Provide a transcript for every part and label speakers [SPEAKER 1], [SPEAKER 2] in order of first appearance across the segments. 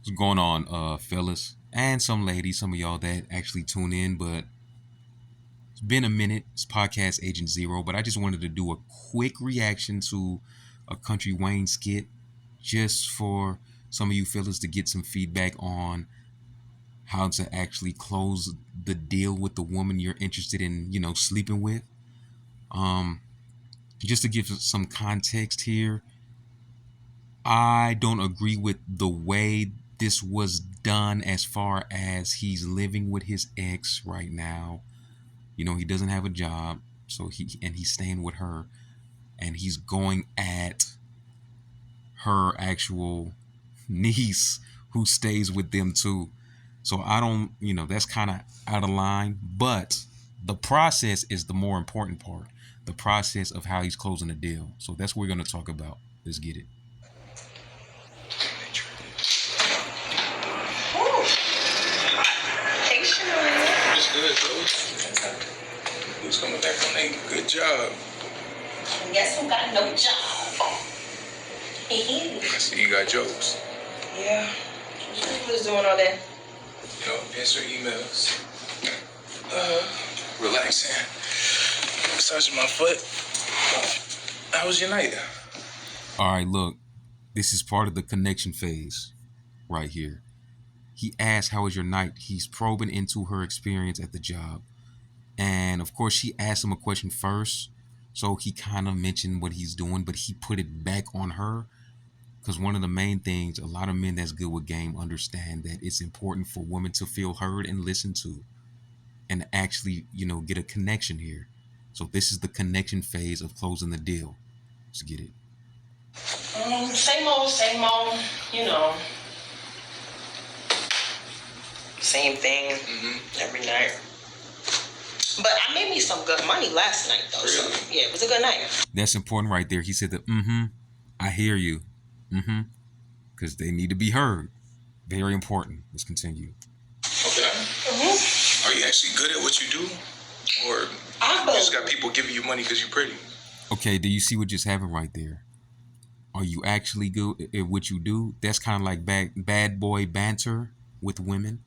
[SPEAKER 1] What's going on, fellas? And some ladies, some of y'all that actually tune in, but it's been a minute. It's podcast Agent Zero, but I just wanted to do a quick reaction to a Country Wayne skit just for some of you fellas to get some feedback on how to actually close the deal with the woman you're interested in, sleeping with. Um, just to give some context here, I don't agree with the way this was done as far as he's living with his ex right now. He doesn't have a job, so he's staying with her and he's going at her actual niece who stays with them too. So I don't, that's kind of out of line, but the process is the more important part. The process of how he's closing the deal. So that's what we're going to talk about. Let's get it.
[SPEAKER 2] Hey, Shania.
[SPEAKER 3] It's good, though. Who's coming back on a good job?
[SPEAKER 2] Guess who got no job?
[SPEAKER 3] I see you got jokes.
[SPEAKER 2] Yeah. What was doing all that?
[SPEAKER 3] Answer emails. Relaxing. Massaging my foot. How was your night?
[SPEAKER 1] All right, look, this is part of the connection phase right here. He asks, how was your night? He's probing into her experience at the job. And of course, she asked him a question first. So he kind of mentioned what he's doing, but he put it back on her. Because one of the main things, a lot of men that's good with game understand that it's important for women to feel heard and listened to. And actually, get a connection here. So this is the connection phase of closing the deal. Let's get it.
[SPEAKER 2] Same old, you know. Same thing every night. But I made me some good money last night, though.
[SPEAKER 3] Really?
[SPEAKER 2] So, yeah, it was a good night.
[SPEAKER 1] That's important right there. He said that, I hear you. Because they need to be heard. Very important. Let's continue.
[SPEAKER 3] Okay. Are you actually good at what you do? Or you just got people giving you money because you're pretty?
[SPEAKER 1] Okay, do you see what just happened right there? Are you actually good at what you do? That's kind of like bad boy banter with women.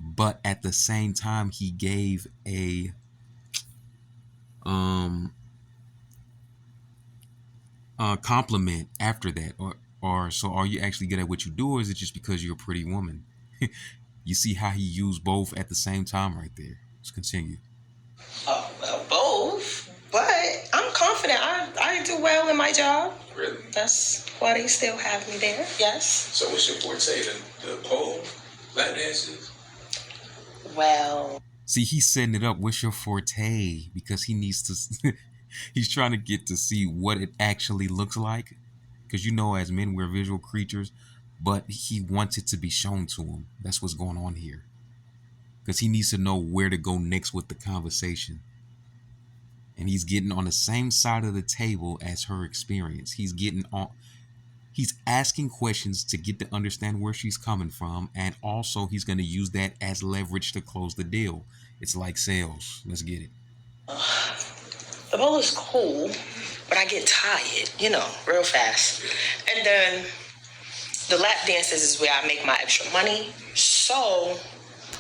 [SPEAKER 1] But at the same time, he gave a compliment after that. Or so are you actually good at what you do, or is it just because you're a pretty woman? You see how he used both at the same time right there. Let's continue.
[SPEAKER 2] Well, both. But I'm confident I do well in my job.
[SPEAKER 3] Really?
[SPEAKER 2] That's why they still have me there. Yes.
[SPEAKER 3] So what's your forte? The pole? Lap dances?
[SPEAKER 2] Well.
[SPEAKER 1] See, he's setting it up. What's your forte? Because he needs to... he's trying to get to see what it actually looks like. Because as men, we're visual creatures. But he wants it to be shown to him. That's what's going on here. Because he needs to know where to go next with the conversation. And he's getting on the same side of the table as her experience. He's asking questions to get to understand where she's coming from. And also he's going to use that as leverage to close the deal. It's like sales. Let's get it.
[SPEAKER 2] The bowl is cool, but I get tired, real fast. And then the lap dances is where I make my extra money. So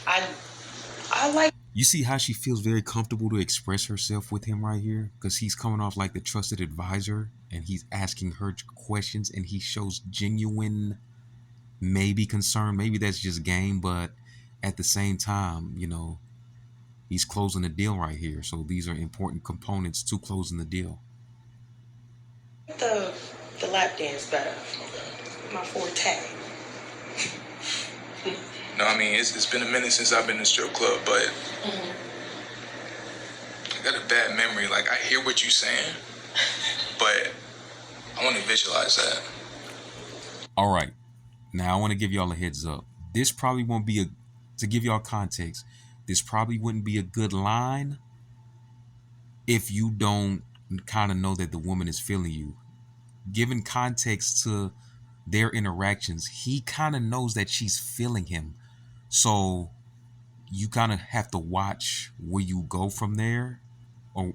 [SPEAKER 2] I like.
[SPEAKER 1] You see how she feels very comfortable to express herself with him right here? Because he's coming off like the trusted advisor and he's asking her questions and he shows genuine, maybe concern. Maybe that's just game, but at the same time, he's closing the deal right here. So these are important components to closing the deal.
[SPEAKER 2] The lap dance better. My forte.
[SPEAKER 3] No, I mean, it's been a minute since I've been in a strip club, but I got a bad memory. Like, I hear what you're saying, but I want to visualize that.
[SPEAKER 1] All right. Now, I want to give y'all a heads up. This probably won't be to give y'all context, this probably wouldn't be a good line if you don't kind of know that the woman is feeling you. Given context to their interactions, he kind of knows that she's feeling him. So you kind of have to watch where you go from there, or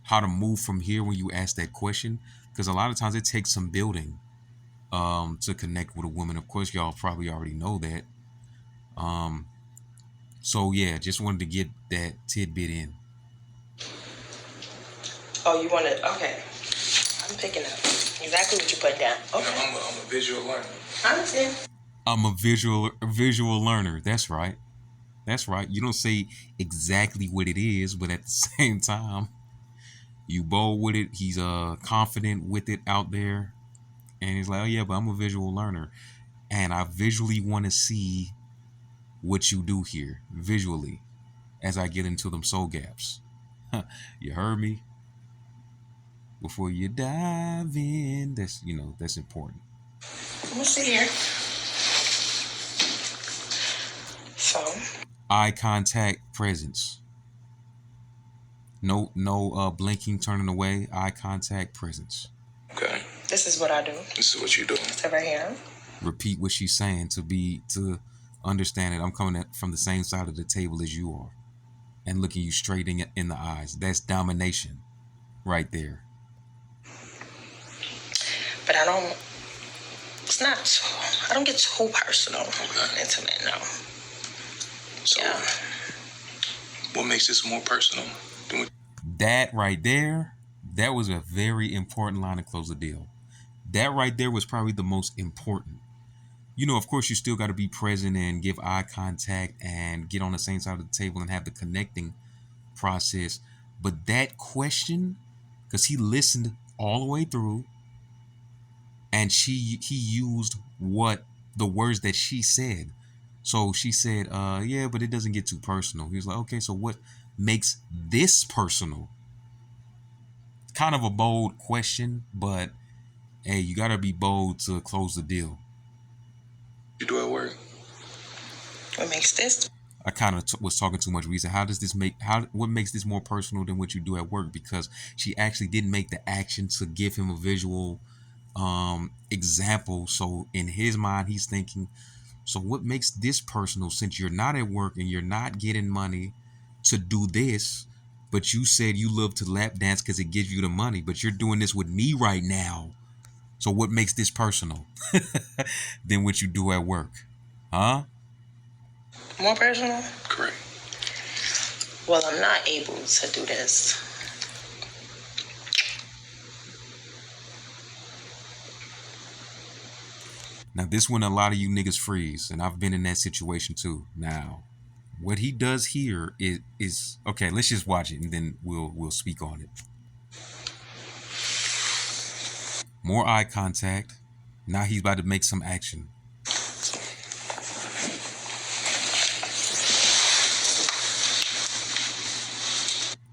[SPEAKER 1] how to move from here when you ask that question, because a lot of times it takes some building. to connect with a woman. Of course, y'all probably already know that. So yeah, just wanted to get that tidbit in.
[SPEAKER 2] Oh, you want to? Okay. I'm picking up exactly what you put down. Okay.
[SPEAKER 3] You know, I'm a visual learner.
[SPEAKER 2] I understand.
[SPEAKER 1] I'm a visual learner. That's right. That's right. You don't say exactly what it is, but at the same time, you bold with it. He's confident with it out there, and he's like, "Oh yeah, but I'm a visual learner, and I visually want to see what you do here visually as I get into them soul gaps." You heard me? Before you dive in, that's important.
[SPEAKER 2] Let me see here. So,
[SPEAKER 1] Eye contact, presence. No, blinking, turning away. Eye contact, presence.
[SPEAKER 3] Okay.
[SPEAKER 2] this is what I do.
[SPEAKER 3] This is what you do.
[SPEAKER 2] So right here.
[SPEAKER 1] Repeat what she's saying to understand it. I'm coming from the same side of the table as you are, and looking you straight in the eyes. That's domination, right there.
[SPEAKER 2] But I don't. It's not. I don't get too personal.
[SPEAKER 3] Okay.
[SPEAKER 2] Intimate. No.
[SPEAKER 3] So,
[SPEAKER 2] Yeah.
[SPEAKER 3] what makes this more personal than what?
[SPEAKER 1] That right there, that was a very important line to close the deal. That right there was probably the most important. You know, of course, you still got to be present and give eye contact and get on the same side of the table and have the connecting process. But that question, because he listened all the way through, and he used the words that she said. So she said, yeah, but it doesn't get too personal. He was like, okay, so what makes this personal? Kind of a bold question, but hey, you gotta be bold to close the deal.
[SPEAKER 3] You do at work.
[SPEAKER 2] What makes this?
[SPEAKER 1] I kind of was talking too much. Reason. What makes this more personal than what you do at work? Because she actually didn't make the action to give him a visual example. So in his mind, he's thinking, so what makes this personal, since you're not at work and you're not getting money to do this, but you said you love to lap dance because it gives you the money, but you're doing this with me right now. So what makes this personal than what you do at work? Huh?
[SPEAKER 2] More personal?
[SPEAKER 3] Correct.
[SPEAKER 2] Well, I'm not able to do this.
[SPEAKER 1] Now, this one, a lot of you niggas freeze, and I've been in that situation too. Now, what he does here is okay. Let's just watch it, and then we'll speak on it. More eye contact. Now he's about to make some action.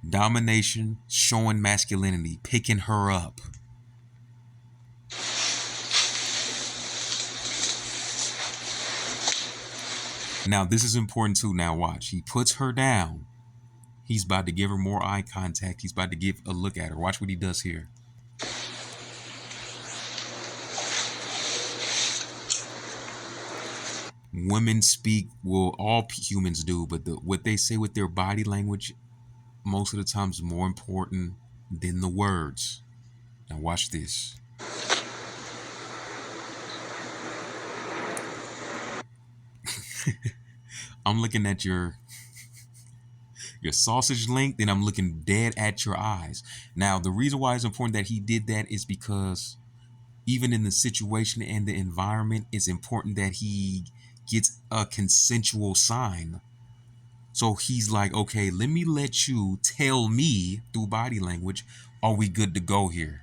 [SPEAKER 1] Domination, showing masculinity, picking her up. Now, this is important too. Now, watch. He puts her down. He's about to give her more eye contact. He's about to give a look at her. Watch what he does here. Women speak, well, all humans do, but what they say with their body language most of the time is more important than the words. Now, watch this. I'm looking at your sausage link, then I'm looking dead at your eyes. Now, the reason why it's important that he did that is because even in the situation and the environment, it's important that he gets a consensual sign. So he's like, okay, let me let you tell me through body language, are we good to go here?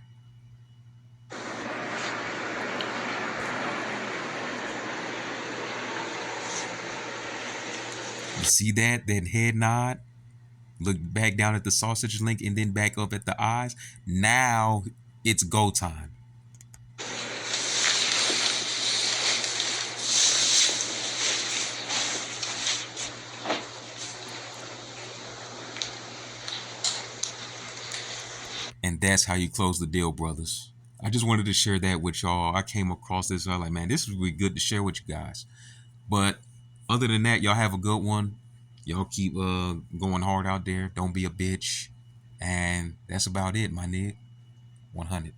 [SPEAKER 1] You see that head nod? Look back down at the sausage link and then back up at the eyes. Now it's go time. And that's how you close the deal, brothers. I just wanted to share that with y'all. I came across this. I was like, man, this is really good to share with you guys. But other than that, y'all have a good one. Y'all keep going hard out there. Don't be a bitch. And that's about it, my nigga. 100.